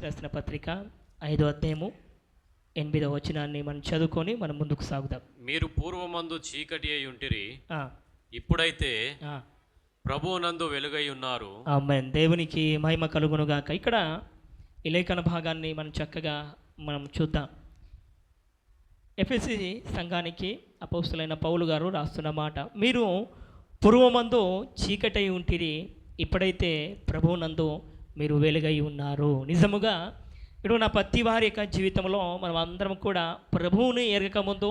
రాసిన పత్రిక 5వ అధ్యాయము 8వ వచనాన్ని మనం చదువుకొని మనం ముందుకు సాగుదాం. మీరు పూర్వమందు చీకటి అయి ఉంటిరి, ఆ, ఇప్పుడైతే ఆ, ప్రభువునందు వెలుగై ఉన్నారు. ఆమేన్. దేవునికి మహిమ కలుగునుగాక. ఇక్కడ ఈ లేఖన భాగాన్ని మనం చక్కగా మనం చూద్దాం. ఎఫెసీ సంఘానికి అపోస్తలుడైన పౌలు గారు రాస్తున్న మాట, మీరు పూర్వమందు చీకటై ఉంటిరి, ఇప్పుడైతే ప్రభువునందు మీరు వెలుగై ఉన్నారు. నిజముగా ఇప్పుడు నా ప్రతి వారి యొక్క జీవితంలో మనం అందరం కూడా ప్రభువుని ఎరగకముందు,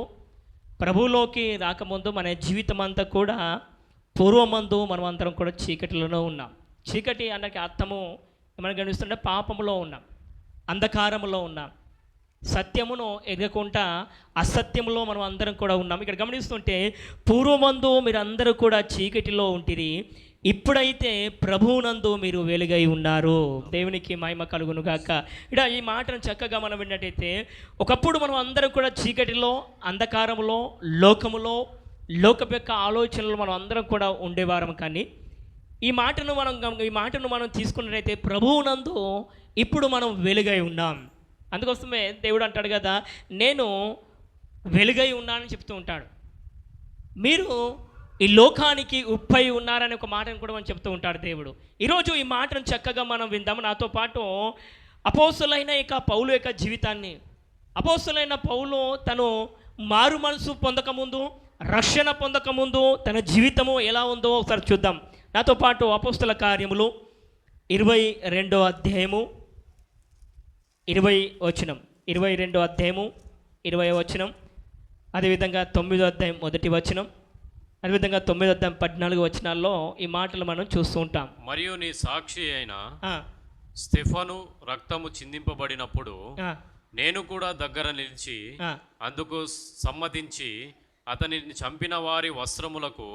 ప్రభువులోకి రాకముందు మన జీవితం అంతా కూడా పూర్వమందు మనం అందరం కూడా చీకటిలోనే ఉన్నాం. చీకటి అన్నకి అర్థము మనం గమనిస్తుంటే పాపములో ఉన్నాం, అంధకారములో ఉన్నాం, సత్యమును ఎరగకుండా అసత్యంలో మనం అందరం కూడా ఉన్నాం. ఇక్కడ గమనిస్తుంటే పూర్వమందు మీరు అందరూ కూడా చీకటిలో ఉంటిరి, ఇప్పుడైతే ప్రభువునందు మీరు వెలుగై ఉన్నారు. దేవునికి మహిమ కలుగునుగాక. ఇక్కడ ఈ మాటను చక్కగా మనం విన్నట్టయితే, ఒకప్పుడు మనం అందరం కూడా చీకటిలో, అంధకారములో, లోకములో, లోకపు యొక్క ఆలోచనలు మనం అందరం కూడా ఉండేవారం. కానీ ఈ మాటను మనం తీసుకున్నట్టయితే ప్రభువునందు ఇప్పుడు మనం వెలుగై ఉన్నాం. అందుకోసమే దేవుడు అంటాడు కదా, నేను వెలుగై ఉన్నానని చెప్తూ ఉంటాడు. మీరు ఈ లోకానికి ఉప్పై ఉన్నారని ఒక మాటను కూడా మనం చెప్తూ ఉంటాడు దేవుడు. ఈరోజు ఈ మాటను చక్కగా మనం విందాము. నాతో పాటు అపోస్తలుడైన ఇక పౌలు యొక్క జీవితాన్ని, అపోస్తలుడైన పౌలు తను మారు మనసు పొందకముందు, రక్షణ పొందకముందు తన జీవితము ఎలా ఉందో ఒకసారి చూద్దాం. నాతో పాటు అపోస్తల కార్యములు 22వ అధ్యాయము 20వ వచనం, 22వ అధ్యాయము 20వ వచనం, అదేవిధంగా 9వ అధ్యాయం 1వ వచనం, అదేవిధంగా 9వ అధ్యాయం 14 వచనాల్లో ఈ మాటలు మనం చూస్తూ ఉంటాం. మరియు నీ సాక్షి అయిన స్టెఫను రక్తము చిందింపబడినప్పుడు నేను కూడా దగ్గర నిలిచి అందుకు సమ్మతించి అతనిని చంపిన వారి వస్త్రములకు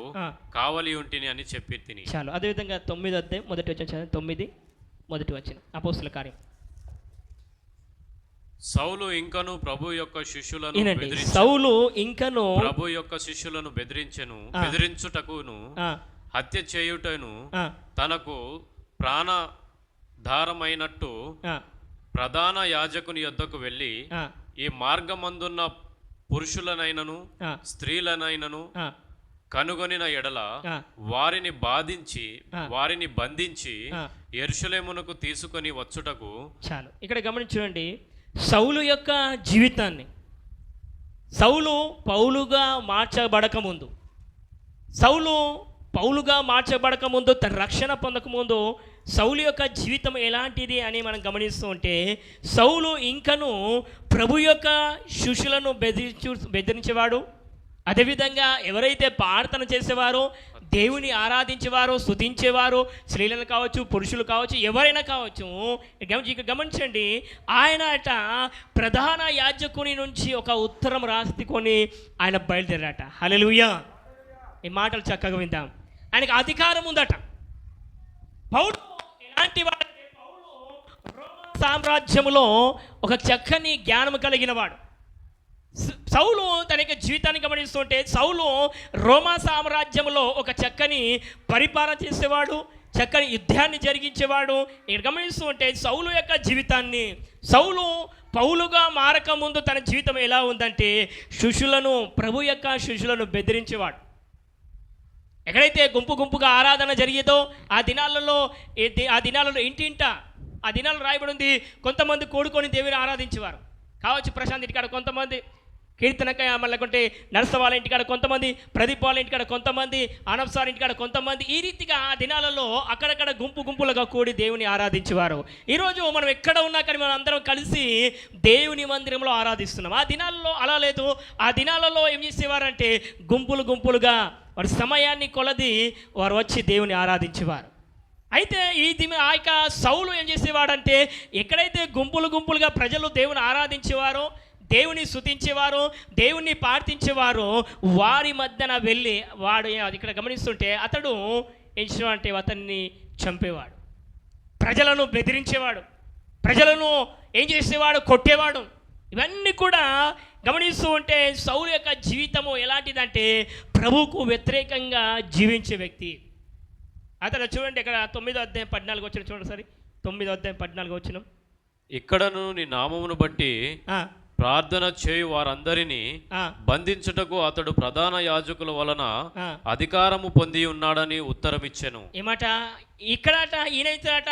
కావలి ఉంటిని అని చెప్పి తిని. చాలు. అదేవిధంగా 9వ అధ్యాయం 1వ వచనం, 9 1వ వచనం, అపోస్తల కార్యం. సౌలు ఇంకను ప్రభు యొక్క శిష్యులను ప్రభు యొక్క శిష్యులను బెదిరించుటకును హత్య చేయుటను తనకు ప్రాణధారమైనట్టు ప్రధాన యాజకుని యొద్దకు వెళ్ళి ఈ మార్గమందున్న పురుషులనైనను స్త్రీలనైనను కనుగొనిన ఎడల వారిని బంధించి యెరూషలేమునకు తీసుకొని వచ్చుటకు. చాలు. ఇక్కడ గమనించండి, సౌలు యొక్క జీవితాన్ని, సౌలు పౌలుగా మార్చబడకముందు, తన రక్షణ పొందకముందు సౌలు యొక్క జీవితం ఎలాంటిది అని మనం గమనిస్తూ ఉంటే, సౌలు ఇంకను ప్రభు యొక్క శిష్యులను బెదిరించేవాడు. అదేవిధంగా ఎవరైతే ప్రార్థన చేసేవారో, దేవుని ఆరాధించేవారో, స్తుతించేవారో, స్త్రీలను కావచ్చు, పురుషులు కావచ్చు, ఎవరైనా కావచ్చు, గమనించండి, ఆయన అట ప్రధాన యాజకుని నుంచి ఒక ఉత్తరం రాసుకొని ఆయన బయలుదేరాట. హల్లెలూయా. ఈ మాటలు చక్కగా విందాం. ఆయనకు అధికారం ఉందట. పౌలు ఎలాంటి వాడంటే, పౌలు రోమా సామ్రాజ్యములో ఒక చక్కని జ్ఞానం కలిగిన వాడు. సౌలు తన యొక్క జీవితాన్ని గమనిస్తుంటే, సౌలు రోమా సామ్రాజ్యంలో ఒక చక్కని పరిపాలన చేసేవాడు, చక్కని యుద్ధాన్ని జరిగించేవాడు. ఇక్కడ గమనిస్తూ ఉంటే సౌలు యొక్క జీవితాన్ని, సౌలు పౌలుగా మారక ముందు తన జీవితం ఎలా ఉందంటే, ప్రభు యొక్క శిష్యులను బెదిరించేవాడు. ఎక్కడైతే గుంపుగా ఆరాధన జరిగేదో ఆ దినాలలో ఇంటింట ఆ దినాలు రాయబడి ఉంది, కొంతమంది కూడుకొని దేవుని ఆరాధించేవారు కావచ్చు. ప్రశాంత్ ఇంటికాడ కొంతమంది, కీర్తనకాయ మళ్ళకుంటే నరసవాళ్ళ ఇంటికాడ కొంతమంది, ప్రదీప్ వాళ్ళ ఇంటికాడ కొంతమంది, అనప్సార్ ఇంటికాడ కొంతమంది, ఈ రీతిగా ఆ దినాలలో అక్కడక్కడ గుంపులుగా కూడి దేవుని ఆరాధించేవారు. ఈరోజు మనం ఎక్కడ ఉన్నా కానీ మనం అందరం కలిసి దేవుని మందిరంలో ఆరాధిస్తున్నాం. ఆ దినాలలో అలా లేదు. ఆ దినాలలో ఏం చేసేవారంటే గుంపులుగా వారి సమయాన్ని కొలది వారు వచ్చి దేవుని ఆరాధించేవారు. అయితే ఆ యొక్క సౌలు ఏం చేసేవాడంటే, ఎక్కడైతే గుంపులుగా ప్రజలు దేవుని ఆరాధించేవారో, దేవుని స్తుతించేవారు, దేవుణ్ణి ప్రార్థించేవారు, వారి మధ్యన వెళ్ళి వాడు ఇక్కడ గమనిస్తుంటే అతడు అంటే అతన్ని చంపేవాడు, ప్రజలను బెదిరించేవాడు, ప్రజలను ఏం చేసేవాడు, కొట్టేవాడు. ఇవన్నీ కూడా గమనిస్తూ ఉంటే సౌలు యొక్క జీవితము ఎలాంటిదంటే ప్రభువుకు వ్యతిరేకంగా జీవించే వ్యక్తి. అతను చూడండి, ఇక్కడ 9వ అధ్యాయం 14 వచ్చిన చూడండి సరే, 9వ అధ్యాయం 14 వచ్చిన ఇక్కడను నీ నామమును బట్టి ఆ, ప్రార్థన చేయు వారందరినీ ఆ, బంధించుటకు అతడు ప్రధాన యాజకుల వలన ఆ. అధికారము పొంది ఉన్నాడని ఉత్తరమిచ్చెను. ఏమాట ఇక్కడట ఈయనైతేట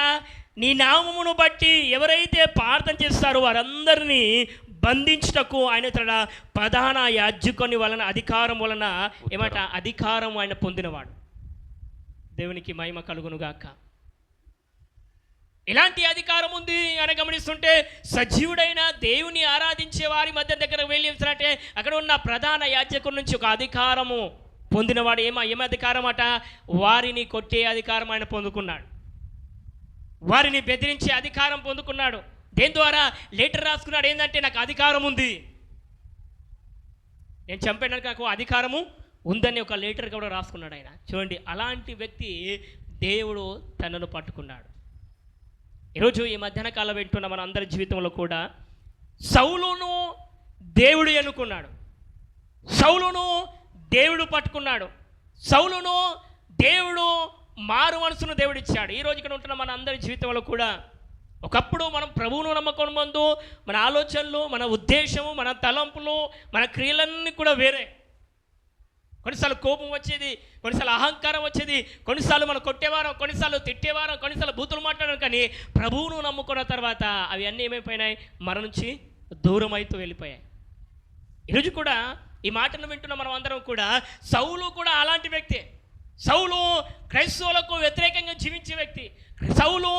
నీ నామమును బట్టి ఎవరైతే ప్రార్థన చేస్తారో వారందరినీ బంధించుటకు ఆయన తన ప్రధాన యాజకుని వలన అధికారం వలన ఏమాట అధికారం ఆయన పొందినవాడు. దేవునికి మహిమ కలుగునుగాక. ఎలాంటి అధికారం ఉంది అని గమనిస్తుంటే సజీవుడైన దేవుని ఆరాధించే వారి మధ్య దగ్గర వెళ్ళి అంటే అక్కడ ఉన్న ప్రధాన యాజకుడి నుంచి ఒక అధికారము పొందినవాడు. ఏం అధికారం అట? వారిని కొట్టే అధికారం ఆయన పొందుకున్నాడు, వారిని బెదిరించే అధికారం పొందుకున్నాడు. దేని ద్వారా? లెటర్ రాసుకున్నాడు. ఏంటంటే నాకు అధికారం ఉంది, నేను చంపేయడానికి నాకు అధికారము ఉందని ఒక లెటర్ కూడా రాసుకున్నాడు ఆయన. చూడండి, అలాంటి వ్యక్తి దేవుడు తనను పట్టుకున్నాడు. ఈరోజు ఈ మధ్యాహ్న కాలం వింటున్న మన అందరి జీవితంలో కూడా సౌలును దేవుడు ఎన్నుకున్నాడు, సౌలును దేవుడు పట్టుకున్నాడు, సౌలును దేవుడు మారు మనసును దేవుడు ఇచ్చాడు. ఈరోజు ఇక్కడ ఉంటున్న మన అందరి జీవితంలో కూడా ఒకప్పుడు మనం ప్రభువును నమ్మకం ముందు మన ఆలోచనలు, మన ఉద్దేశము, మన తలంపులు, మన క్రియలన్నీ కూడా వేరే. కొన్నిసార్లు కోపం వచ్చేది, కొన్నిసార్లు అహంకారం వచ్చేది, కొన్నిసార్లు మనం కొట్టేవారం, కొన్నిసార్లు తిట్టేవారం, కొన్నిసార్లు బూతులు మాట్లాడారు. కానీ ప్రభువును నమ్ముకున్న తర్వాత అవి అన్నీ ఏమైపోయినాయి? మన నుంచి దూరం అవుతూ వెళ్ళిపోయాయి. ఈరోజు కూడా ఈ మాటను వింటున్న మనం అందరం కూడా సౌలు కూడా అలాంటి వ్యక్తే. సౌలు క్రైస్తవులకు వ్యతిరేకంగా జీవించే వ్యక్తి, సౌలు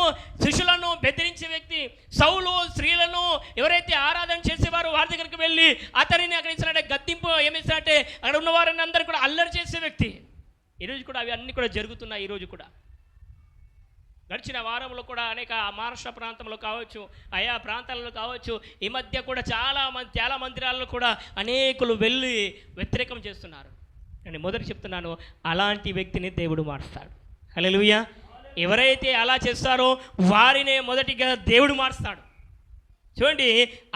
శిష్యులను బెదిరించే వ్యక్తి, సౌలు స్త్రీలను ఎవరైతే ఆరాధన చేసేవారో వారి దగ్గరికి వెళ్ళి అతనిని అక్కడ ఇచ్చినట్టే గద్దింపు ఏమిస్తారంటే అక్కడ ఉన్న వారిని అందరూ కూడా అల్లరి చేసే వ్యక్తి. ఈరోజు కూడా అవి అన్నీ కూడా జరుగుతున్నాయి. ఈరోజు కూడా గడిచిన వారంలో కూడా అనేక మహారాష్ట్ర ప్రాంతంలో కావచ్చు, ఆయా ప్రాంతాలలో కావచ్చు, ఈ మధ్య కూడా చాలా మందిరాల్లో కూడా అనేకులు వెళ్ళి వ్యతిరేకం చేస్తున్నారు. నేను మొదటి చెప్తున్నాను, అలాంటి వ్యక్తిని దేవుడు మారుస్తాడు. హల్లెలూయా. ఎవరైతే అలా చేస్తారో వారినే మొదటిగా దేవుడు మారుస్తాడు. చూడండి,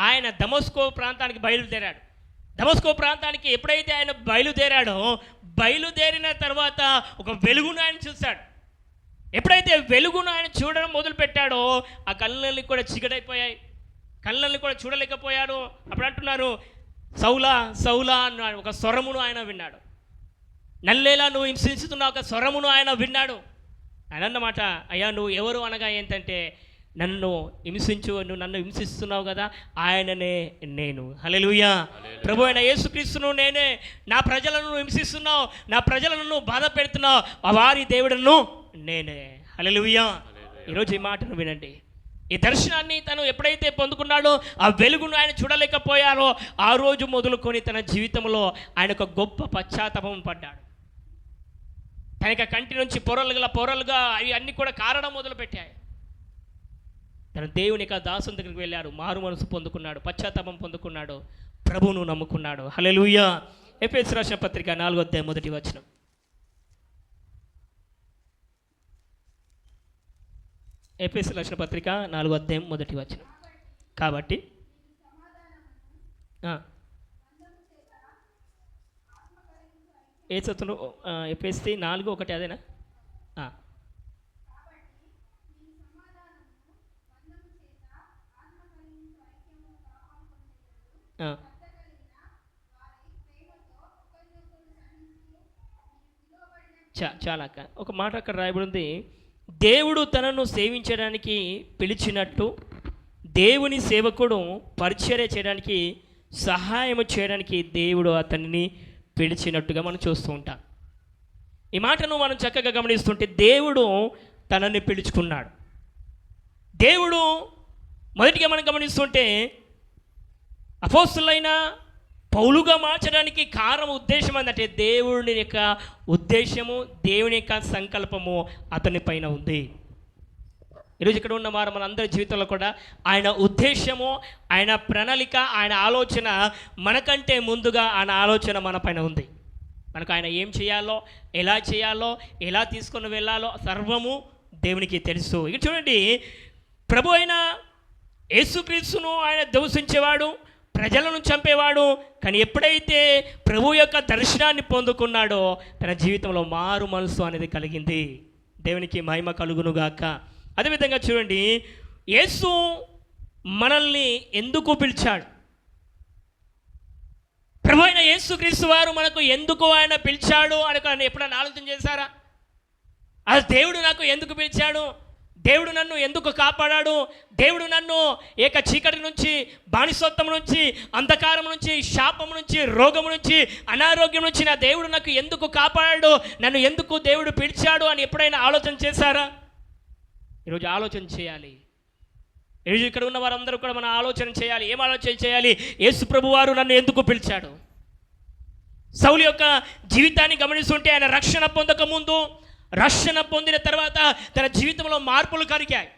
ఆయన దమస్కో ప్రాంతానికి బయలుదేరాడు. దమస్కో ప్రాంతానికి ఎప్పుడైతే ఆయన బయలుదేరిన తర్వాత ఒక వెలుగును ఆయన చూశాడు. ఎప్పుడైతే వెలుగును ఆయన చూడడం మొదలుపెట్టాడో ఆ కళ్ళని కూడా చీకటైపోయాయి, కళ్ళని కూడా చూడలేకపోయాడు. అప్పుడు అంటున్నారు, సౌలా సౌలా అన్నాడు. ఒక స్వరమును ఆయన విన్నాడు. నల్లేలా నువ్వు హింసిస్తున్న ఒక స్వరమును ఆయన విన్నాడు. ఆయన అన్నమాట, అయ్యా నువ్వు ఎవరు అనగా ఏంటంటే నన్ను హింసిస్తున్నావు కదా, ఆయననే నేను. హల్లెలూయా. ప్రభు అయిన యేసుక్రీస్తును నేనే. నా ప్రజలను హింసిస్తున్నావు, నా ప్రజలను బాధ పెడుతున్నావు, వారి దేవుడను నేనే. హల్లెలూయా. ఈరోజు ఈ మాటను వినండి. ఈ దర్శనాన్ని తను ఎప్పుడైతే పొందుకున్నాడో ఆ వెలుగును ఆయన చూడలేకపోయారో ఆ రోజు మొదలుకొని తన జీవితంలో ఆయన ఒక గొప్ప పశ్చాత్తాపం పడ్డాడు. తనక కంటి నుంచి పొరలుగా అవి అన్నీ కూడా కారడం మొదలుపెట్టాయి. తన దేవుని యొక్క దాసుని దగ్గరికి వెళ్ళాడు, మారు మనసు పొందుకున్నాడు, పశ్చాత్తాపం పొందుకున్నాడు, ప్రభువును నమ్ముకున్నాడు. హల్లెలూయా. ఎఫెసీయులకు రాసిన పత్రిక 4:1. ఎఫెసీయులకు రాసిన పత్రిక 4:1. కాబట్టి ఏ చదువు? ఎఫెసీ 4:1 అదేనా? చాలా ఒక మాట అక్కడ రాయబడి ఉంది, దేవుడు తనను సేవించడానికి పిలిచినట్టు దేవుని సేవకుడు పరిచర్య చేయడానికి సహాయం చేయడానికి దేవుడు అతనిని పిలిచినట్టుగా మనం చూస్తూ ఉంటాం. ఈ మాటను మనం చక్కగా గమనిస్తుంటే దేవుడు తనని పిలుచుకున్నాడు. దేవుడు మొదటిగా మనం గమనిస్తుంటే అపోస్తులైన పౌలుగా మార్చడానికి కారణం ఉద్దేశం ఏంటంటే దేవుని యొక్క ఉద్దేశము, దేవుని యొక్క సంకల్పము అతని పైన ఉంది. ఈరోజు ఇక్కడ ఉన్న వారు మన అందరి జీవితంలో కూడా ఆయన ఉద్దేశము, ఆయన ప్రణాళిక, ఆయన ఆలోచన మనకంటే ముందుగా ఆయన ఆలోచన మన పైన ఉంది. మనకు ఆయన ఏం చేయాలో, ఎలా తీసుకొని వెళ్ళాలో సర్వము దేవునికి తెలుసు. ఇక చూడండి, ప్రభు అయిన యేసుక్రీస్తును ఆయన దూషించేవాడు, ప్రజలను చంపేవాడు. కానీ ఎప్పుడైతే ప్రభు యొక్క దర్శనాన్ని పొందుకున్నాడో తన జీవితంలో మారు మనసు అనేది కలిగింది. దేవునికి మహిమ కలుగునుగాక. అదేవిధంగా చూడండి, యేసు మనల్ని ఎందుకు పిలిచాడు? ప్రభు అయిన యేసుక్రీస్తు వారు మనకు ఎందుకు ఆయన పిలిచాడు అని ఎప్పుడైనా ఆలోచన చేశారా? అది దేవుడు నాకు ఎందుకు పిలిచాడు, దేవుడు నన్ను ఎందుకు కాపాడాడు, దేవుడు నన్ను ఏక చీకటి నుంచి, బానిసత్వం నుంచి, అంధకారం నుంచి, శాపం నుంచి, రోగం నుంచి, అనారోగ్యం నుంచి నా దేవుడు నాకు ఎందుకు కాపాడాడు, నన్ను ఎందుకు దేవుడు పిలిచాడు అని ఎప్పుడైనా ఆలోచన చేశారా? ఈరోజు ఆలోచన చేయాలి. ఈరోజు ఇక్కడ ఉన్న వారందరూ కూడా మనం ఆలోచన చేయాలి. ఏం ఆలోచన చేయాలి? యేసు ప్రభు వారు నన్ను ఎందుకు పిలిచాడు? సౌలు యొక్క జీవితాన్ని గమనిస్తుంటే ఆయన రక్షణ పొందక ముందు, రక్షణ పొందిన తర్వాత తన జీవితంలో మార్పులు కలిగాయి.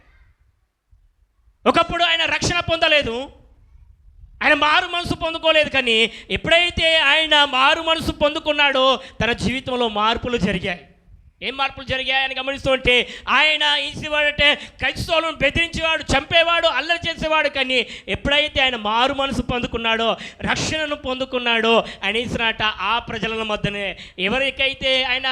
ఒకప్పుడు ఆయన రక్షణ పొందలేదు, ఆయన మారు మనసు పొందుకోలేదు. కానీ ఎప్పుడైతే ఆయన మారు మనసు పొందుకున్నాడో తన జీవితంలో మార్పులు జరిగాయి. ఏం మార్పులు జరిగాయని గమనిస్తుంటే ఆయన ఈసేవాడంటే క్రైస్తవులను బెదిరించేవాడు, చంపేవాడు, అల్లరి చేసేవాడు. కానీ ఎప్పుడైతే ఆయన మారు మనసు పొందుకున్నాడో, రక్షణను పొందుకున్నాడో, ఆయన ఈసినట ఆ ప్రజల మధ్యనే ఎవరికైతే ఆయన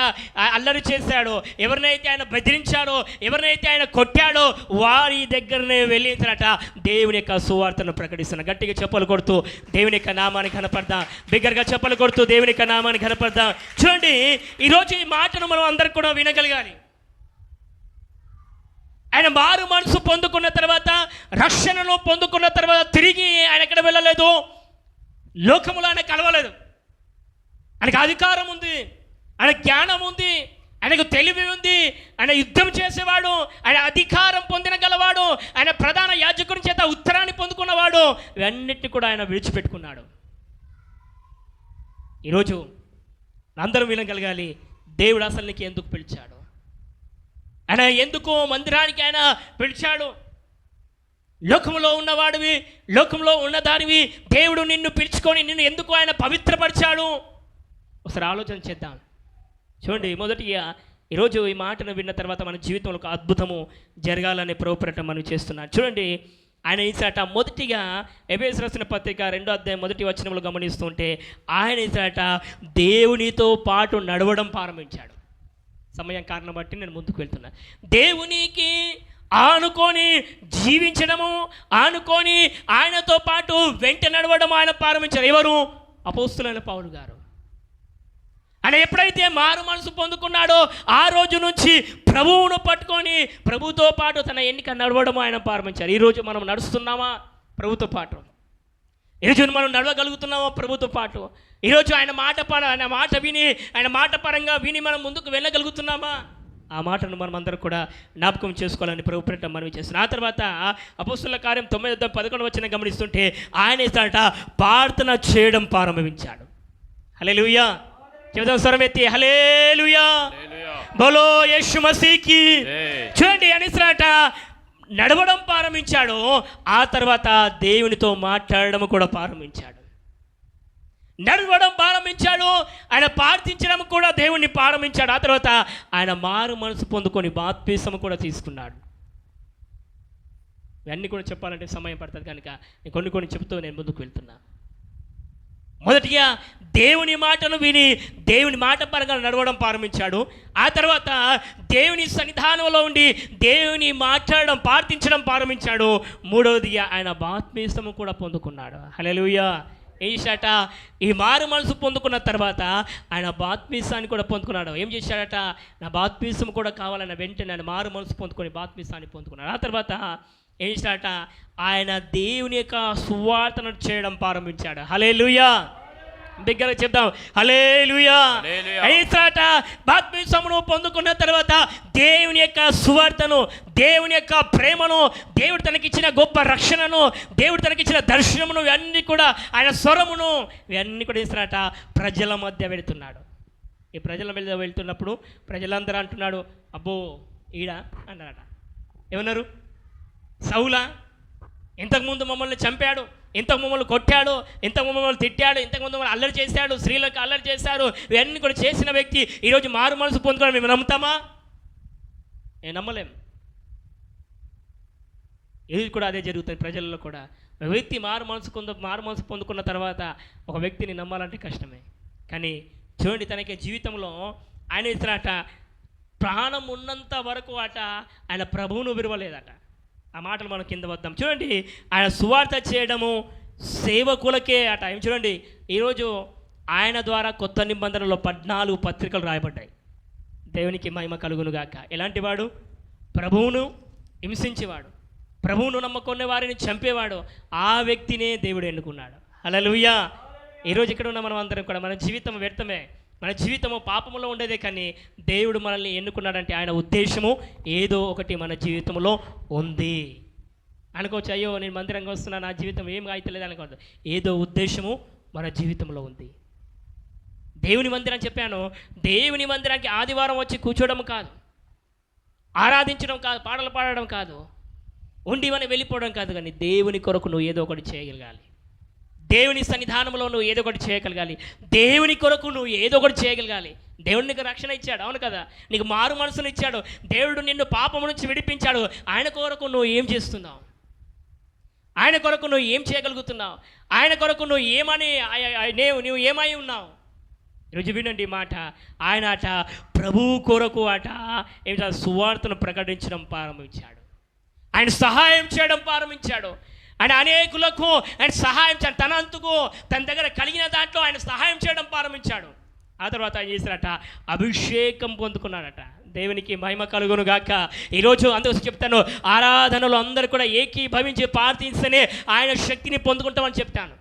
అల్లరి చేశాడో, ఎవరినైతే ఆయన బెదిరించాడో, ఎవరినైతే ఆయన కొట్టాడో వారి దగ్గరనే వెళ్ళినట దేవుని యొక్క సువార్తను ప్రకటిస్తున్నా. గట్టిగా చెప్పలు కొడుతూ దేవుని యొక్క నామాన్ని కనపడదాం. బిగ్గరగా చెప్పలు కొడుతూ దేవుని యొక్క నామాన్ని కనపడదాం. చూడండి, ఈరోజు ఈ మాటను మనం అందరికీ కూడా వినగలగాలి. ఆయన మారు మనసు పొందుకున్న తర్వాత, రక్షణను పొందుకున్న తర్వాత తిరిగి ఆయన ఎక్కడ వెళ్ళలేదు, లోకములో ఆయన కలవలేదు. ఆయనకు అధికారం ఉంది, ఆయన జ్ఞానం ఉంది, ఆయనకు తెలివి ఉంది, ఆయన యుద్ధం చేసేవాడు, ఆయన అధికారం పొందిన గలవాడు, ఆయన ప్రధాన యాజకుని చేత ఉత్తరాన్ని పొందుకున్నవాడు. ఇవన్నిటిని కూడా ఆయన విడిచిపెట్టుకున్నాడు. ఈరోజు అందరం వినగలగాలి, దేవుడు అసలు నీకు ఎందుకు పిలిచాడు, ఆయన ఎందుకు మందిరానికి ఆయన పిలిచాడు. లోకంలో ఉన్నవాడివి, లోకంలో ఉన్నదానివి, దేవుడు నిన్ను పిలుచుకొని నిన్ను ఎందుకు ఆయన పవిత్రపరిచాడు? ఒకసారి ఆలోచన చేద్దాం. చూడండి, మొదటిగా ఈరోజు ఈ మాటను విన్న తర్వాత మన జీవితంలో ఒక అద్భుతము జరగాలనే ప్రభుపేరట మనం చేస్తున్నాం. చూడండి, ఆయన ఈసాట మొదటిగా ఎఫెసీయులకు రాసిన పత్రిక 2వ అధ్యాయం 1వ వచనంలో గమనిస్తుంటే ఆయన ఈసాట దేవునితో పాటు నడవడం ప్రారంభించాడు. సమయం కారణం బట్టి నేను ముందుకు వెళ్తున్నా. దేవునికి ఆనుకొని జీవించడము, ఆనుకొని ఆయనతో పాటు వెంట నడవడం ఆయన ప్రారంభించారు. ఎవరు? అపోస్తలుడైన పౌలు గారు. ఆయన ఎప్పుడైతే మారు మనసు పొందుకున్నాడో ఆ రోజు నుంచి ప్రభువును పట్టుకొని ప్రభుతో పాటు తన ఎన్నిక నడవడం ఆయన ప్రారంభించారు. ఈరోజు మనం నడుస్తున్నామా ప్రభుతో పాటు? ఈరోజు మనం నడవగలుగుతున్నామా ప్రభుతో పాటు? ఈరోజు ఆయన మాట విని, ఆయన మాట పరంగా విని మనం ముందుకు వెళ్ళగలుగుతున్నామా? ఆ మాటను మనం అందరం కూడా జ్ఞాపకం చేసుకోవాలని ప్రభు పేరిట మనవి చేస్తున్నాం. ఆ తర్వాత అపోస్తలుల కార్యం 9:11 వచనం గమనిస్తుంటే ఆయన ప్రార్థన చేయడం ప్రారంభించాడు. హల్లెలూయా. చెబుదాం స్వరం ఎత్తి, హల్లెలూయా, బోలో యేసు మసీకి. చూడండి, అనిసరాట నడవడం ప్రారంభించాడు. ఆ తర్వాత దేవునితో మాట్లాడడం కూడా ప్రారంభించాడు. నడవడం ప్రారంభించాడు, ఆయన ప్రార్థించడం కూడా దేవుణ్ణి ప్రారంభించాడు. ఆ తర్వాత ఆయన మారు మనసు పొందుకొని బాప్తిసం కూడా తీసుకున్నాడు. ఇవన్నీ కూడా చెప్పాలంటే సమయం పడుతుంది కనుక నేను కొన్ని చెబుతూ నేను ముందుకు వెళ్తున్నా. మొదటిగా దేవుని మాటను విని దేవుని మాట పరంగా నడవడం ప్రారంభించాడు. ఆ తర్వాత దేవుని సన్నిధానంలో ఉండి దేవుని మాట్లాడడం, ప్రార్థించడం ప్రారంభించాడు. మూడవదిగా ఆయన బాప్తిసము కూడా పొందుకున్నాడు. హల్లెలూయా. ఏషాట ఈ మారు మనసు పొందుకున్న తర్వాత ఆయన బాప్తిసాన్ని కూడా పొందుకున్నాడు. ఏం చేశాడట? నా బాప్తిసం కూడా కావాలన్న వెంటనే ఆయన మారు మనసు పొందుకొని బాప్తిసాన్ని పొందుకున్నాడు. ఆ తర్వాత ఏం చేశాడట? ఆయన దేవుని యొక్క సువార్తను చేయడం ప్రారంభించాడు. హల్లెలూయా. బిగ్గరగా చెప్దాం, హల్లెలూయా. ఏసాట బాప్తిసమును పొందుకున్న తర్వాత దేవుని యొక్క సువార్తను, దేవుని యొక్క ప్రేమను, దేవుడు తనకిచ్చిన గొప్ప రక్షణను, దేవుడు తనకిచ్చిన దర్శనమును, ఇవన్నీ కూడా ఆయన స్వరమును, ఇవన్నీ కూడా ఏసాట ప్రజల మధ్య వెళుతున్నాడు. ఈ ప్రజల మధ్య వెళ్తున్నప్పుడు ప్రజలందరూ అంటున్నాడు, అబ్బో ఈడ అన్నారట. ఏమన్నారు? సౌలా ఇంతకుముందు మమ్మల్ని చంపాడు, ఇంతకు మమ్మల్ని కొట్టాడు, ఇంతకు మమ్మల్ని తిట్టాడు, ఇంతకుముందు మమ్మల్ని అల్లరి చేశాడు, స్త్రీలకు అల్లరి చేశాడు, ఇవన్నీ కూడా చేసిన వ్యక్తి ఈరోజు మారు మనసు పొందుకోవడం మేము నమ్ముతామా? నేను నమ్మలేం. ఇది కూడా అదే జరుగుతుంది ప్రజల్లో కూడా. ఒక వ్యక్తి మారు మనసు పొందుకున్న తర్వాత ఒక వ్యక్తిని నమ్మాలంటే కష్టమే. కానీ చూడండి, తనకి జీవితంలో ఆయన ఇస్తున్నట ప్రాణం ఉన్నంత వరకు ఆయన ప్రభువును విరవలేదట. ఆ మాటలు మనం కింద వద్దాం. చూడండి, ఆయన సువార్త చేయడము సేవకులకే అట. ఏం చూడండి, ఈరోజు ఆయన ద్వారా కొత్త నిబంధనలో 14 పత్రికలు రాయబడ్డాయి. దేవునికి మహిమ కలుగునుగాక. ఎలాంటి వాడు? ప్రభువును హింసించేవాడు, ప్రభువును నమ్మకునే వారిని చంపేవాడు. ఆ వ్యక్తినే దేవుడు ఎన్నుకున్నాడు. హల్లెలూయా. ఈరోజు ఇక్కడ ఉన్న మనం అందరం కూడా మన జీవితం వ్యర్థమే, మన జీవితము పాపములో ఉండేదే, కానీ దేవుడు మనల్ని ఎన్నుకున్నాడంటే ఆయన ఉద్దేశము ఏదో ఒకటి మన జీవితంలో ఉంది. అనుకోవచ్చు, అయ్యో నేను మందిరంగా వస్తున్నా, నా జీవితం ఏం అయితలేదు అనుకోవద్దు. ఏదో ఉద్దేశము మన జీవితంలో ఉంది. దేవుని మందిరం చెప్పాను, దేవుని మందిరానికి ఆదివారం వచ్చి కూర్చోవడం కాదు, ఆరాధించడం కాదు, పాటలు పాడడం కాదు, ఉండివని వెళ్ళిపోవడం కాదు, కానీ దేవుని కొరకు నువ్వు ఏదో ఒకటి చేయగలగాలి. దేవుని సన్నిధానంలో నువ్వు ఏదో ఒకటి చేయగలగాలి. దేవుని కొరకు నువ్వు ఏదో ఒకటి చేయగలగాలి. దేవుడు నీకు రక్షణ ఇచ్చాడు, అవును కదా, నీకు మారు మనసును ఇచ్చాడు, దేవుడు నిన్ను పాపం నుంచి విడిపించాడు. ఆయన కొరకు నువ్వు ఏం చేస్తున్నావు? ఆయన కొరకు నువ్వు ఏం చేయగలుగుతున్నావు? ఆయన కొరకు నువ్వు నువ్వు ఏమై ఉన్నావు? ఈరోజు వినండి మాట, ఆయన అట ప్రభువు కొరకు అట ఏమిటా సువార్తను ప్రకటించడం ప్రారంభించాడు. ఆయన సహాయం చేయడం ప్రారంభించాడు. ఆయన అనేకులకు ఆయన సహాయం చేయాలి. తన అంతుకు తన దగ్గర కలిగిన దాంట్లో ఆయన సహాయం చేయడం ప్రారంభించాడు. ఆ తర్వాత ఆయన చేశాడట, అభిషేకం పొందుకున్నాడట. దేవునికి మహిమ కలుగును గాక. ఈరోజు అందుకు చెప్తాను, ఆరాధనలు అందరూ కూడా ఏకీభవించి ప్రార్థిస్తేనే ఆయన శక్తిని పొందుకుంటామని చెప్తాను.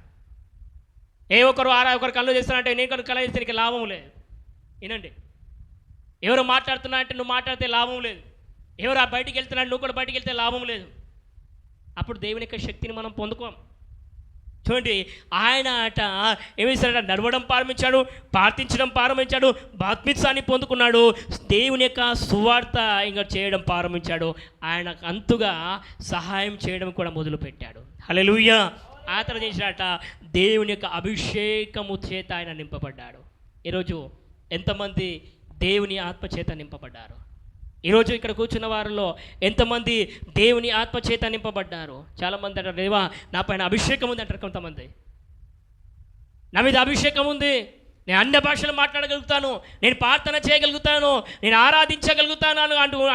ఒకరు కళ్ళు చేస్తానంటే నేను కళ్ళు కళ చేస్తే నీకు లాభం లేదు. వినండి, ఎవరు మాట్లాడుతున్నా అంటే నువ్వు మాట్లాడితే లాభం లేదు. ఎవరు బయటికి వెళ్తున్నా నువ్వు కూడా బయటికి వెళ్తే లాభం లేదు. అప్పుడు దేవుని యొక్క శక్తిని మనం పొందుకోం. చూడండి, ఆయన అట ఏమి చేశాడట, నడవడం ప్రారంభించాడు, ప్రార్థించడం ప్రారంభించాడు, బాప్తిస్మాన్ని పొందుకున్నాడు, దేవుని యొక్క సువార్త ఇంకా చేయడం ప్రారంభించాడు. ఆయన అంతుగా సహాయం చేయడం కూడా మొదలుపెట్టాడు. హల్లెలూయా. ఆ తర్వాత చేసినట దేవుని యొక్క అభిషేకము చేత ఆయన నింపబడ్డాడు. ఈరోజు ఎంతమంది దేవుని ఆత్మ చేత నింపబడ్డారు? ఈరోజు ఇక్కడ కూర్చున్న వారిలో ఎంతమంది దేవుని ఆత్మ చేత నింపబడ్డారు? చాలామంది అంటారు, దేవా నా పైన అభిషేకం ఉంది అంటారు. కొంతమంది, నా మీద అభిషేకం ఉంది, నేను అన్య భాషలు మాట్లాడగలుగుతాను, నేను ప్రార్థన చేయగలుగుతాను, నేను ఆరాధించగలుగుతాను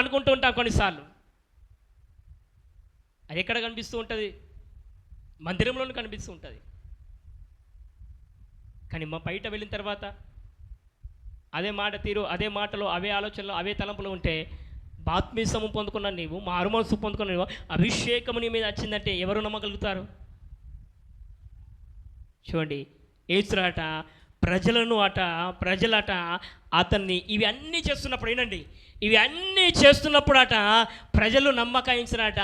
అనుకుంటూ ఉంటాను. కొన్నిసార్లు అది ఎక్కడ కనిపిస్తూ ఉంటుంది? మందిరంలోనే కనిపిస్తూ ఉంటుంది. కానీ మా బయట వెళ్ళిన తర్వాత అదే మాట తీరు, అదే మాటలు, అవే ఆలోచనలు, అవే తలంపులు ఉంటే బాప్తిస్మం పొందుకున్న నీవు, మారు మనసు పొందుకున్న నీవు, అభిషేకం నీ మీద వచ్చిందంటే ఎవరు నమ్మగలుగుతారు? చూడండి, యేసురాట ప్రజలట అతన్ని ఇవి అన్నీ చేస్తున్నప్పుడు, ఏనండి, ఇవి అన్నీ చేస్తున్నప్పుడు అట ప్రజలు నమ్మకాయించినట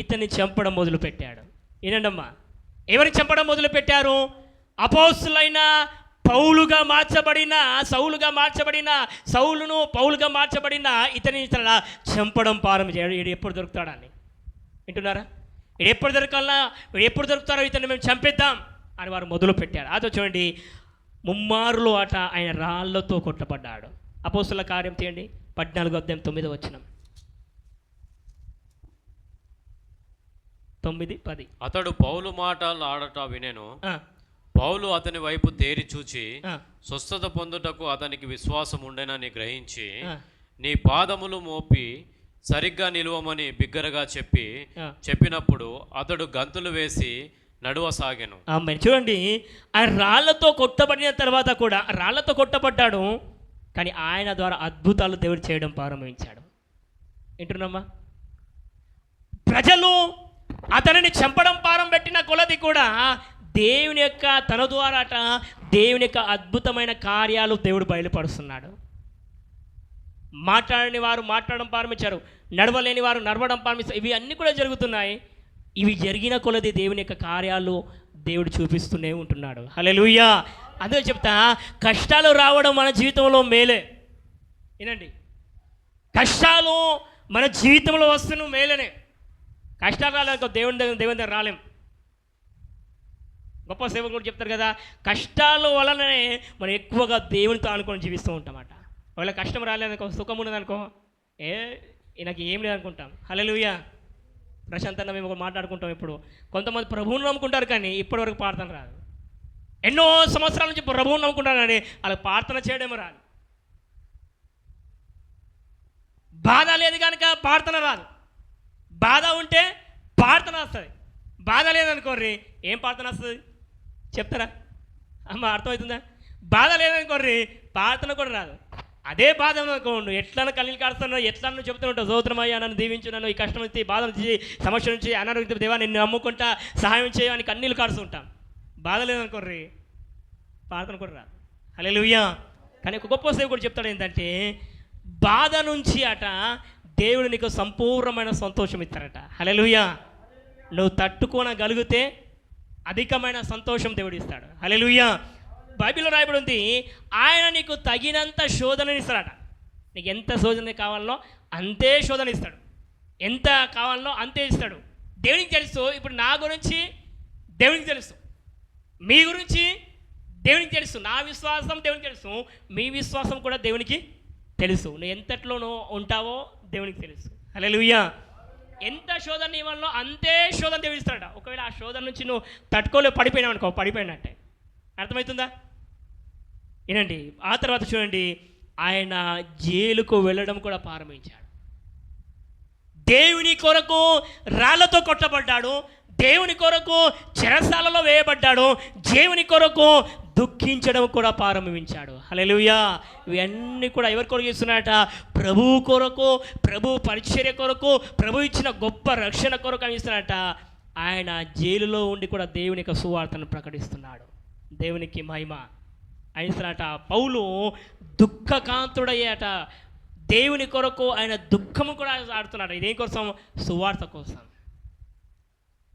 ఇతన్ని చంపడం మొదలుపెట్టాడు. ఏనండమ్మా, ఎవరిని చంపడం మొదలుపెట్టారు? అపోస్తులైన సౌలును పౌలుగా మార్చబడిన ఇతని చంపడం ప్రారంభించాడు. వీడు ఎప్పుడు దొరుకుతాడని వింటున్నారా? వీడు ఎప్పుడు దొరుకుతారో ఇతన్ని మేము చంపేద్దాం అని వారు మొదలు పెట్టారు. అదో చూడండి, ముమ్మారులో అట ఆయన రాళ్లతో కొట్టబడ్డాడు. అపోస్తుల కార్యం తీయండి, 14:9 9-10. అతడు పౌలు మాటలు ఆడట వినెను. పౌలు అతని వైపు తేరి చూచి స్వస్థత పొందుటకు అతనికి విశ్వాసం ఉండేనని గ్రహించి నీ పాదములు మోపి సరిగ్గా నిలువమని బిగ్గరగా చెప్పినప్పుడు అతడు గంతులు వేసి నడువసాగాను. చూడండి, ఆ రాళ్లతో కొట్టబడిన తర్వాత కూడా రాళ్లతో కొట్టబడ్డాడు, కానీ ఆయన ద్వారా అద్భుతాలు దేవుడు చేయడం ప్రారంభించాడు. వింటున్నామా? ప్రజలు అతనిని చంపడం ప్రారంభపెట్టిన కొలది కూడా దేవుని యొక్క తన ద్వారాట దేవుని యొక్క అద్భుతమైన కార్యాలు దేవుడు బయలుపరుస్తున్నాడు. మాట్లాడని వారు మాట్లాడడం ప్రారంభించారు, నడవలేని వారు నడవడం ప్రారంభించారు. ఇవి అన్నీ కూడా జరుగుతున్నాయి. ఇవి జరిగిన కొలది దేవుని యొక్క కార్యాలు దేవుడు చూపిస్తూనే ఉంటున్నాడు. హల్లెలూయా. అదే చెప్తా, కష్టాలు రావడం మన జీవితంలో మేలే. వినండి, కష్టాలు మన జీవితంలో వస్తున్న మేలేనే. కష్టాలు రాలేక దేవుని దగ్గర రాలేం. గొప్ప సేవకులు కూడా చెప్తారు కదా, కష్టాల వలననే మనం ఎక్కువగా దేవునితో అనుకొని జీవిస్తూ ఉంటామట. ఒకవేళ కష్టం రాలేదనుకో, సుఖం ఉన్నదనుకో, నాకు ఏం లేదనుకుంటాం. హల్లెలూయా. ప్రశాంతంగా మేము మాట్లాడుకుంటాం. ఇప్పుడు కొంతమంది ప్రభువుని నమ్ముకుంటారు, కానీ ఇప్పటివరకు ప్రార్థన రాదు. ఎన్నో సంవత్సరాల నుంచి ప్రభువుని నమ్ముకుంటారు, కానీ వాళ్ళకి ప్రార్థన చేయడమే రాదు. బాధ లేదు కనుక ప్రార్థన రాదు, బాధ ఉంటే ప్రార్థన వస్తుంది, బాధ లేదనుకోర్రి ఏం ప్రార్థన వస్తుంది చెప్తారా అమ్మ? అర్థమవుతుందా? బాధ లేదనుకోర్రి ప్రార్థన కూడా రాదు. అదే బాధ అనుకోండి, ఎట్లన్నా కళ్ళు కాడుతున్నావు, ఎట్లన్నా చెప్తుంటావు, సోదరమయ్యా నన్ను దీవించు, నన్ను ఈ కష్టం నుంచి, బాధ నుంచి, సమస్య నుంచి, అనారోగ్య దేవా నిన్ను నమ్ముకుంటా, సహాయం చేయని కన్నీళ్ళు కాడుతుంటాం. బాధ లేదనుకోర్రి ప్రార్థన కూడా రాదు. హల్లెలూయా. కానీ ఒక గొప్ప సేవకుడు చెప్తాడు ఏంటంటే, బాధ నుంచి అట దేవుడు నీకు సంపూర్ణమైన సంతోషం ఇస్తారట. హల్లెలూయా. నువ్వు తట్టుకోనగలిగితే అధికమైన సంతోషం దేవుడు ఇస్తాడు. హల్లెలూయా. బైబిల్లో రాయబడి ఉంది, ఆయన నీకు తగినంత శోధనని ఇస్తాడట. నీకు ఎంత శోధన కావాలో అంతే శోధన ఇస్తాడు, ఎంత కావాలో అంతే ఇస్తాడు. దేవునికి తెలుసు. ఇప్పుడు నా గురించి దేవునికి తెలుసు, మీ గురించి దేవునికి తెలుసు, నా విశ్వాసం దేవునికి తెలుసు, మీ విశ్వాసం కూడా దేవునికి తెలుసు. నువ్వు ఎంతట్లోనూ ఉంటావో దేవునికి తెలుసు. హల్లెలూయా. ఎంత శోధన ఇవ్వాలో అంతే శోధన దేవుడు ఇస్తాడట. ఒకవేళ ఆ శోధన నుంచి నువ్వు తట్టుకోలేవు, పడిపోయినావు అనుకో, పడిపోయినట్టే. అర్థమవుతుందా? వినండి. ఆ తర్వాత చూడండి, ఆయన జైలుకు వెళ్ళడం కూడా ప్రారంభించాడు. దేవుని కొరకు రాళ్లతో కొట్టబడ్డాడు, దేవుని కొరకు చెరసాలలో వేయబడ్డాడు, దేవుని కొరకు దుఃఖించడం కూడా ప్రారంభించాడు. హల్లెలూయా. ఇవన్నీ కూడా ఎవరి కొరకు చేస్తున్నాడట? ప్రభు కొరకు, ప్రభు పరిచర్య కొరకు, ప్రభు ఇచ్చిన గొప్ప రక్షణ కొరకు అని ఇస్తున్నాడట. ఆయన జైలులో ఉండి కూడా దేవుని యొక్క సువార్తను ప్రకటిస్తున్నాడు. దేవునికి మహిమ. అయినట పౌలు దుఃఖకాంతుడయ్యాట. దేవుని కొరకు ఆయన దుఃఖము కూడా ఆడుతున్నాడు. ఇదేం కోసం? సువార్త కోసం.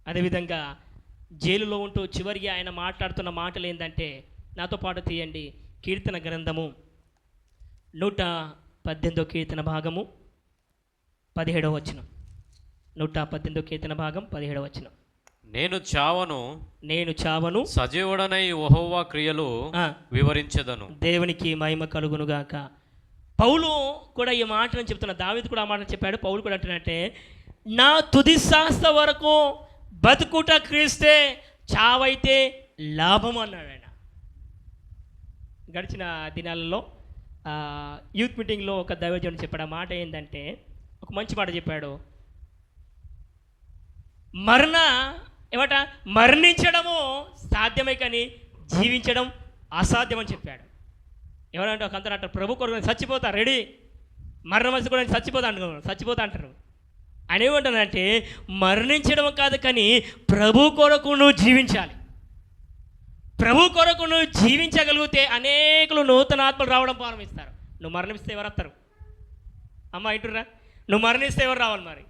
అదేవిధంగా జైలులో ఉంటూ చివరికి ఆయన మాట్లాడుతున్న మాటలు ఏంటంటే, నాతో పాటు తీయండి, కీర్తన గ్రంథము 118 కీర్తన భాగము 17వ వచనం. 118 కీర్తన భాగం 17వ వచనం. నేను చావను సజీవుడనై యెహోవా క్రియలు వివరించెదను. దేవునికి మహిమ కలుగునుగాక. పౌలు కూడా ఈ మాటను చెప్తున్నా, దావీదు కూడా ఆ మాటను చెప్పాడు. పౌలు కూడా అంటున్నట్టే, నా తుది శ్వాస వరకు బతుకుట క్రీస్తే, చావైతే లాభం అన్నాడు ఆయన. గడిచిన దినాలలో యూత్ మీటింగ్లో ఒక దైవజనుడు చెప్పాడు. ఆ మాట ఏంటంటే, ఒక మంచి మాట చెప్పాడు. మరణించడము సాధ్యమే కానీ జీవించడం అసాధ్యమని చెప్పాడు. ఎవరంటే ఒక అంతా అంటారు, ప్రభు కొరకు చచ్చిపోతా రెడీ, మరణం వచ్చి కూడా చచ్చిపోతా అంటారు. ఆయన ఏమంటానంటే, మరణించడం కాదు కానీ ప్రభు కొరకు నువ్వు జీవించాలి. ప్రభు కొరకు నువ్వు జీవించగలిగితే అనేకులు నూతన ఆత్మలు రావడం ప్రారంభిస్తారు. నువ్వు మరణిస్తే ఎవరు వస్తారు? అమ్మ ఇంటురా, నువ్వు మరణిస్తే ఎవరు రావాలి? మరి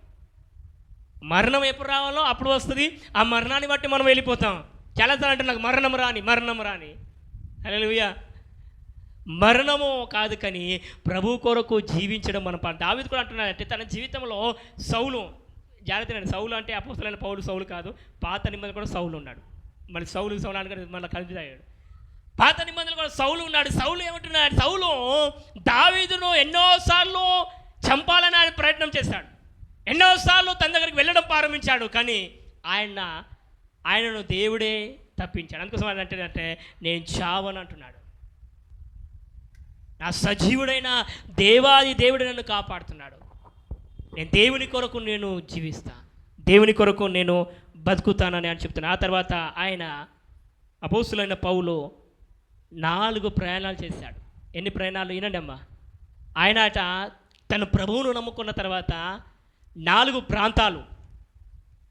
మరణం ఎప్పుడు రావాలో అప్పుడు వస్తుంది. ఆ మరణాన్ని బట్టి మనం వెళ్ళిపోతాం. చాలాసార్లు అంటే నాకు మరణం రాని. హల్లెలూయా. మరణము కాదు కానీ ప్రభు కొరకు జీవించడం మనం. దావీదు కూడా అంటున్నాడంటే, తన జీవితంలో సౌలు అంటే అపోస్తలుడైన పౌలు సౌలు కాదు, పాత నిబంధనలు కూడా సౌలు ఉన్నాడు. మళ్ళీ సౌలు అంటే మళ్ళీ కన్ఫ్యూజ్ అయ్యాడు. పాత నిబంధనలు కూడా సౌలు ఉన్నాడు. సౌలు ఏమంటున్నాడు? సౌలు దావీదును ఎన్నోసార్లు చంపాలని ఆయన ప్రయత్నం చేశాడు, ఎన్నోసార్లు తన దగ్గరికి వెళ్ళడం ప్రారంభించాడు. కానీ ఆయనను దేవుడే తప్పించాడు. అందుకోసం ఆయన అంటే, నేను చావను అంటున్నాడు. నా సజీవుడైన దేవాది దేవుడు నన్ను కాపాడుతున్నాడు. నేను దేవుని కొరకు నేను జీవిస్తా, దేవుని కొరకు నేను బతుకుతానని అని చెప్తున్నాను. ఆ తర్వాత ఆయన అపోస్తులైన పౌలు 4 ప్రయాణాలు చేశాడు. ఎన్ని ప్రయాణాలు? వినండి అమ్మా. ఆయన తన ప్రభువును నమ్ముకున్న తర్వాత 4 ప్రాంతాలు,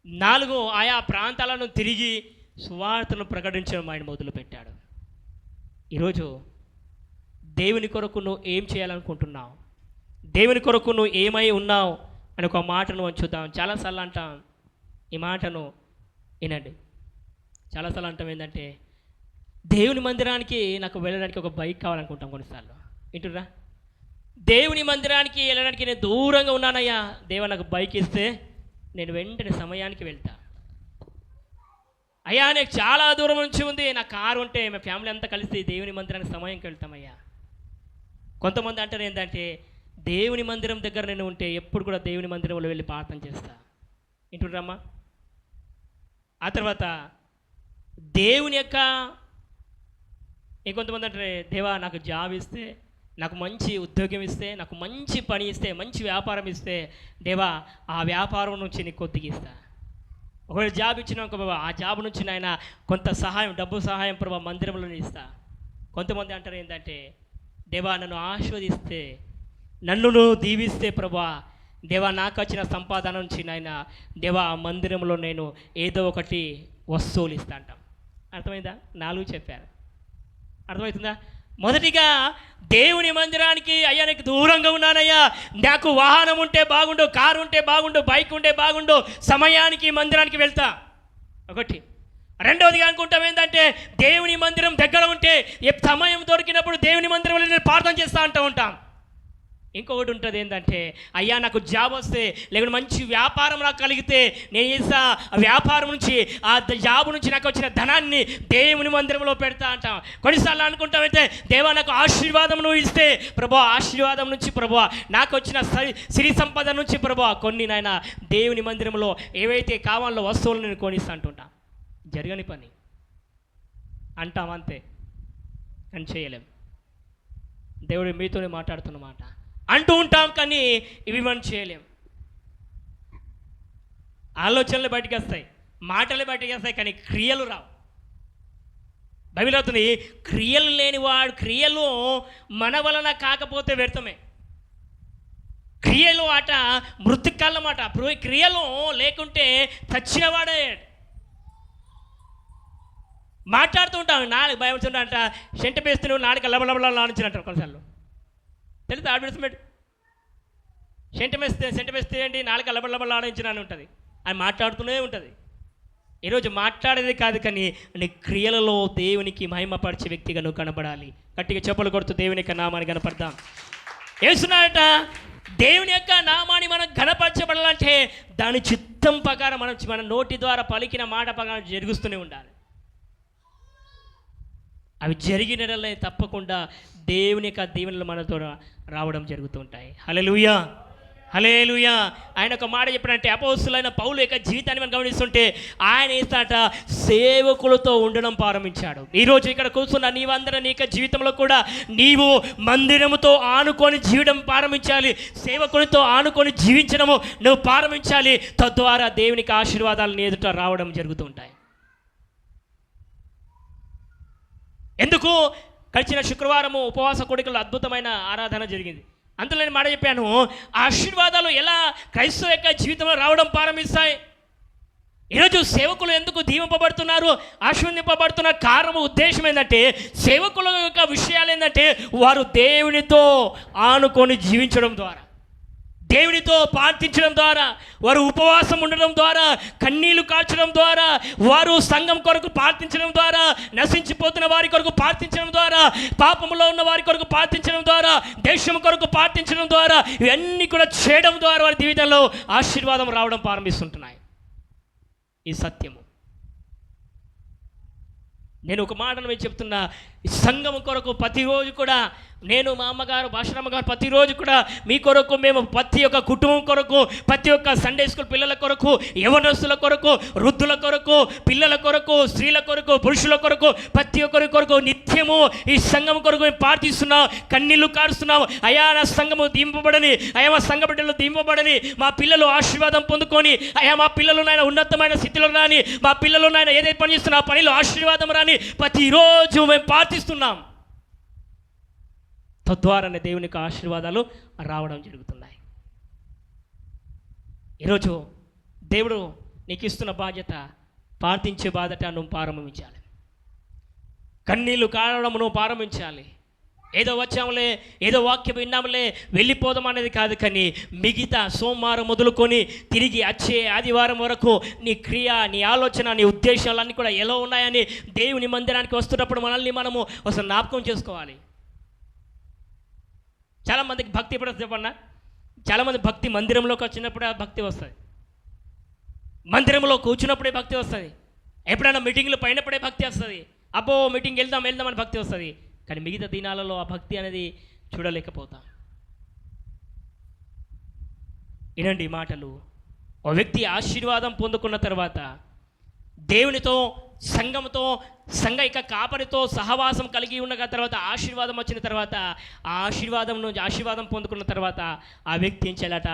4 ఆయా ప్రాంతాలను తిరిగి సువార్తను ప్రకటించడం ఆయన మొదలుపెట్టాడు. ఈరోజు దేవుని కొరకు నువ్వు ఏం చేయాలనుకుంటున్నావు? దేవుని కొరకు నువ్వు ఏమై ఉన్నావు అని ఒక మాటను చూద్దాం. చాలాసార్లు అంటాం ఈ మాటను, వినండి. చాలాసార్లు అంటాం ఏంటంటే, దేవుని మందిరానికి నాకు వెళ్ళడానికి ఒక బైక్ కావాలనుకుంటాం కొన్నిసార్లు. వింటుర్రా? దేవుని మందిరానికి వెళ్ళడానికి నేను దూరంగా ఉన్నానయ్యా, దేవా నాకు బైక్ ఇస్తే నేను వెంటనే సమయానికి వెళ్తా. అయ్యా నాకు చాలా దూరం నుంచి ఉంది, నా కారు ఉంటే మా ఫ్యామిలీ అంతా కలిసి దేవుని మందిరానికి సమయంకి వెళ్తామయ్యా. కొంతమంది అంటారు ఏంటంటే, దేవుని మందిరం దగ్గర నేను ఉంటే ఎప్పుడు కూడా దేవుని మందిరంలో వెళ్ళి ప్రార్థన చేస్తా. వింటుర్రమ్మా? ఆ తర్వాత దేవుని యొక్క ఇంకొంతమంది అంటారు, దేవా నాకు జాబ్ ఇస్తే నాకు మంచి ఉద్యోగం ఇస్తే, నాకు మంచి పని ఇస్తే, మంచి వ్యాపారం ఇస్తే, దేవా ఆ వ్యాపారం నుంచి నీకు కొద్దిగా ఇస్తా. ఒకవేళ జాబ్ ఇచ్చినాక బాబా ఆ జాబ్ నుంచి నాయన కొంత సహాయం, డబ్బు సహాయం ప్రభా మందిరంలో ఇస్తా. కొంతమంది అంటారు ఏంటంటే, దేవా నన్ను ఆశీర్వదిస్తే, నన్ను నువ్వు దీవిస్తే ప్రభా, దేవా నాకు వచ్చిన సంపాదన నుంచి నాయన దేవా ఆ మందిరంలో నేను ఏదో ఒకటి వస్తువులు ఇస్తా అంటాం. అర్థమైందా? 4 చెప్పారు. అర్థమవుతుందా? మొదటిగా దేవుని మందిరానికి, అయ్యా నీకు దూరంగా ఉన్నానయ్యా, నాకు వాహనం ఉంటే బాగుండు, కారు ఉంటే బాగుండు, బైక్ ఉంటే బాగుండు, సమయానికి మందిరానికి వెళ్తా. ఒకటి. రెండవదిగా అనుకుంటాం ఏంటంటే, దేవుని మందిరం దగ్గర ఉంటే సమయం దొరికినప్పుడు దేవుని మందిరంలో నేను ప్రార్థన చేస్తా అంటూ ఉంటాం. ఇంకొకటి ఉంటుంది ఏంటంటే, అయ్యా నాకు జాబ్ వస్తే, లేకుంటే మంచి వ్యాపారం నాకు కలిగితే నేను చేస్తా, ఆ వ్యాపారం నుంచి, ఆ జాబ్ నుంచి నాకు వచ్చిన ధనాన్ని దేవుని మందిరంలో పెడతా అంటాం. కొన్నిసార్లు అనుకుంటామైతే, దేవా నాకు ఆశీర్వాదం నువ్వు ఇస్తే ప్రభా, ఆశీర్వాదం నుంచి ప్రభా నాకు వచ్చిన సిరి సంపద నుంచి ప్రభా కొన్ని నాయన దేవుని మందిరంలో ఏవైతే కావాలో వస్తువులు నేను కొనిస్తా అంటుంటా. జరగని పని అంటాం అంతే, అని చేయలేం. దేవుడు మీతోనే మాట్లాడుతున్నమాట అంటూ ఉంటాం, కానీ ఇవి మనం చేయలేం. ఆలోచనలు బయటికి వస్తాయి, మాటలు బయటికి వస్తాయి, కానీ క్రియలు రావు. బైబిల్ అవుతుంది, క్రియలు లేనివాడు, క్రియలు మన వలన కాకపోతే వ్యర్థమే. క్రియలు ఆట మృతికల్లమాట, క్రియలు లేకుంటే చచ్చినవాడే. మాట్లాడుతూ ఉంటాం, నాలుగు భయపడుతుంట సెంట పేస్తే నువ్వు నాలుగు లబలబలా లాడించినట్టు కొన్నిసార్లు తెలుసు. అడ్వర్టైజ్మెంట్ సెంట వేస్తే ఏంటి, నాలుగు లబలబలా ఆడించినని ఉంటుంది. అది మాట్లాడుతూనే ఉంటుంది. ఈరోజు మాట్లాడేది కాదు, కానీ నీ క్రియలలో దేవునికి మహిమపరిచే వ్యక్తిగా నువ్వు కనబడాలి. గట్టిగా చెప్పులు కొడుతూ దేవుని యొక్క నామాన్ని కనపడదాం. ఏసునాట దేవుని యొక్క నామాన్ని మనం ఘనపరచబడాలంటే దాని చిత్తం ప్రకారం మన నోటి ద్వారా పలికిన మాట ప్రకారం జరుగుతూనే ఉండాలి. అవి జరిగినట్లే తప్పకుండా దేవుని యొక్క దీవెనలు మనతో రావడం జరుగుతూ ఉంటాయి. హల్లెలూయా, హల్లెలూయా. ఆయన ఒక మాట చెప్పినట్టే, అపోస్తలుడైన పౌలు యొక్క జీవితాన్ని మనం గమనిస్తుంటే ఆయన ఏస్తాట సేవకులతో ఉండడం ప్రారంభించాడు. ఈరోజు ఇక్కడ కూర్చున్న నీవందరూ నీ యొక్క జీవితంలో కూడా నీవు మందిరముతో ఆనుకొని జీవితం ప్రారంభించాలి. సేవకునితో ఆనుకొని జీవించడము నువ్వు ప్రారంభించాలి. తద్వారా దేవునికి ఆశీర్వాదాలు నీ ఎదుట రావడం జరుగుతూ ఉంటాయి. ఎందుకు? గడిచిన శుక్రవారము ఉపవాస కోడికల్లో అద్భుతమైన ఆరాధన జరిగింది. అందులో నేను మాట చెప్పాను, ఆశీర్వాదాలు ఎలా క్రైస్తవ యొక్క జీవితంలో రావడం ప్రారంభిస్తాయి. ఈరోజు సేవకులు ఎందుకు దీవింపబడుతున్నారు, ఆశీర్వదింపబడుతున్న కారణం, ఉద్దేశం ఏంటంటే, సేవకుల యొక్క విషయాలు ఏంటంటే వారు దేవునితో ఆనుకొని జీవించడం ద్వారా, దేవునితో ప్రార్థించడం ద్వారా, వారు ఉపవాసం ఉండడం ద్వారా, కన్నీళ్లు కార్చడం ద్వారా, వారు సంఘం కొరకు ప్రార్థించడం ద్వారా, నశించిపోతున్న వారి కొరకు ప్రార్థించడం ద్వారా, పాపములో ఉన్న వారి కొరకు ప్రార్థించడం ద్వారా, దేశం కొరకు ప్రార్థించడం ద్వారా, ఇవన్నీ కూడా చేయడం ద్వారా వారి జీవితంలో ఆశీర్వాదం రావడం ప్రారంభిస్తుంటున్నాయి. ఈ సత్యము నేను ఒక మాటను మీకు చెప్తున్నా, సంఘం కొరకు ప్రతిరోజు కూడా నేను, మా అమ్మగారు, భాషరమ్మ గారు ప్రతిరోజు కూడా మీ కొరకు మేము ప్రతి ఒక్క కుటుంబం కొరకు, ప్రతి ఒక్క సండే స్కూల్ పిల్లల కొరకు, యవనస్తుల కొరకు, వృద్ధుల కొరకు, పిల్లల కొరకు, స్త్రీల కొరకు, పురుషుల కొరకు, ప్రతి ఒక్కరి కొరకు నిత్యము ఈ సంఘం కొరకు మేము ప్రార్థిస్తున్నాం, కన్నీళ్లు కారుస్తున్నాం. అయా నా సంఘము దింపబడని, అయా మా సంఘ బిడ్డలు దింపబడని, మా పిల్లలు ఆశీర్వాదం పొందుకొని, అయా మా పిల్లలు నాయన ఉన్నతమైన స్థితిలో రాని, మా పిల్లలు నాయన ఏదైతే పని చేస్తున్నా ఆ పనిలో ఆశీర్వాదం రాని ప్రతిరోజు మేము ప్రార్థిస్తున్నాం. తద్వారానే దేవునికి ఆశీర్వాదాలు రావడం జరుగుతున్నాయి. ఈరోజు దేవుడు నీకు ఇస్తున్న బాధ్యత, ప్రార్థించే బాధ్యత నువ్వు ప్రారంభించాలి. కన్నీళ్లు కారడం నువ్వు ప్రారంభించాలి. ఏదో వచ్చాములే, ఏదో వాక్యం విన్నాములే, వెళ్ళిపోదాం అనేది కాదు, కానీ మిగతా సోమవారం మొదలుకొని తిరిగి వచ్చే ఆదివారం వరకు నీ క్రియ, నీ ఆలోచన, నీ ఉద్దేశాలన్నీ కూడా ఎలా ఉన్నాయని దేవుని మందిరానికి వస్తున్నప్పుడు మనల్ని మనము ఒకసారి జ్ఞాపకం చేసుకోవాలి. చాలామందికి భక్తి ఎప్పుడు వస్తుంది చెప్పన్నా? చాలామంది భక్తి మందిరంలోకి వచ్చినప్పుడే భక్తి వస్తుంది, మందిరంలో కూర్చున్నప్పుడే భక్తి వస్తుంది, ఎప్పుడైనా మీటింగ్లు పైనప్పుడే భక్తి వస్తుంది, అబ్బో మీటింగ్ వెళ్దాం అని భక్తి వస్తుంది. కానీ మిగతా దినాలలో ఆ భక్తి అనేది చూడలేకపోతాం. వినండి ఈ మాటలు. ఓ వ్యక్తి ఆశీర్వాదం పొందుకున్న తర్వాత దేవునితో, సంఘంతో, సంఘ ఇక కాపరితో సహవాసం కలిగి ఉన్న తర్వాత ఆశీర్వాదం వచ్చిన తర్వాత ఆ ఆశీర్వాదం నుంచి ఆశీర్వాదం పొందుకున్న తర్వాత ఆ వ్యక్తి ఏం చేయాలట?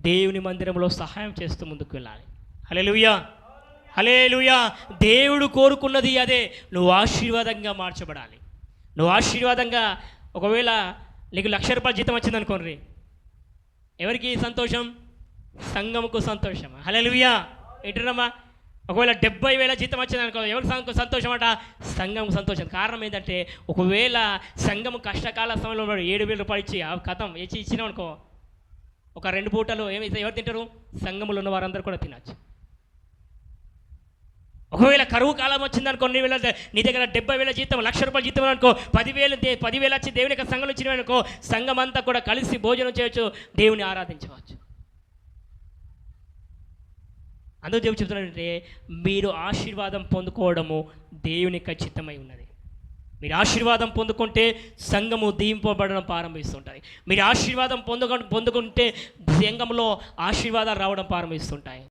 దేవుని మందిరంలో సహాయం చేస్తూ ముందుకు వెళ్ళాలి. హల్లెలూయా, హల్లెలూయా. దేవుడు కోరుకున్నది అదే. నువ్వు ఆశీర్వాదంగా మార్చబడాలి. నువ్వు ఆశీర్వాదంగా, ఒకవేళ నీకు 1,00,000 రూపాయలు జీతం వచ్చింది అనుకోండి, ఎవరికి సంతోషం? సంఘముకు సంతోషం. హల్లెలూయా. ఏంటమ్మా? ఒకవేళ 70,000 జీతం వచ్చింది అనుకో, ఎవరికి సంతోషం అట? సంఘంకు సంతోషం. కారణం ఏంటంటే, ఒకవేళ సంఘము కష్టకాల సమయంలో 7,000 రూపాయలు ఇచ్చి ఆ కథం ఇచ్చినాం అనుకో, ఒక 2 పూటలు ఏమైతే ఎవరు తింటారు? సంఘములో ఉన్న వారందరూ కూడా తినచ్చు. ఒకవేళ కరువు కాలం వచ్చిందనుకో, నీ దగ్గర 70,000 జీతం, 1,00,000 రూపాయలు జీతం అనుకో, 10,000 వచ్చి దేవుని యొక్క సంఘంలో ఇచ్చినవనుకో, సంఘం అంతా కూడా కలిసి భోజనం చేయొచ్చు, దేవుని ఆరాధించవచ్చు. అందుకు దేవుడు చెప్తున్నాడంటే, మీరు ఆశీర్వాదం పొందుకోవడము దేవుని ఖచ్చితమై ఉన్నది. మీరు ఆశీర్వాదం పొందుకుంటే సంఘము దీంపబడడం ప్రారంభిస్తుంటుంది. మీరు ఆశీర్వాదం పొందుకుంటే సంఘంలో ఆశీర్వాదాలు రావడం ప్రారంభిస్తుంటాయి.